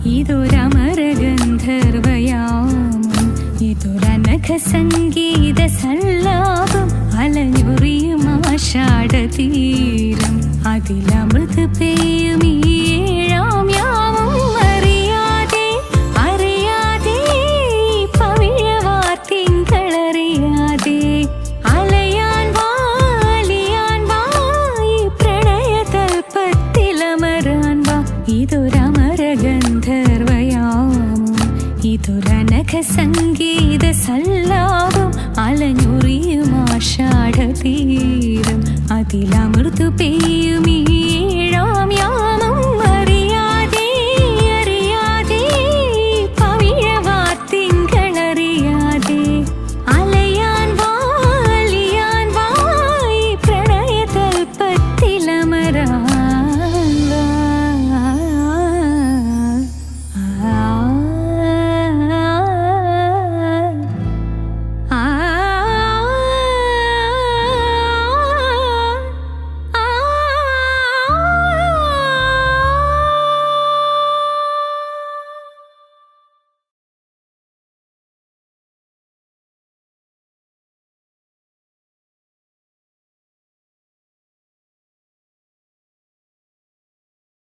ഇതൊരമരഗന്ധർവയാമം, ഇതൊരനഘ സംഗീത സല്ലാപം. അലഞ്ഞുറിയും ആഷാഢതീരം, അതിലമൃത് പെയ്യും ഈ ഏഴാം യാമം. അറിയാതെ അറിയാതെ പവിഴവാർത്തിങ്കളറിയാതെ അലയാൻ വാ അലിയാൻ വാ, ഈ പ്രണയതൽപ്പത്തിലമരാൻ വാ. ഇതൊരമരഗന്ധർവയാമം, ഇതൊരനഘ സംഗീത സല്ലാപം. അലഞ്ഞുറിയും ആഷാഢതീരം, അതിലമൃതു പെയ്യും ഈ ഏഴാം യാമം.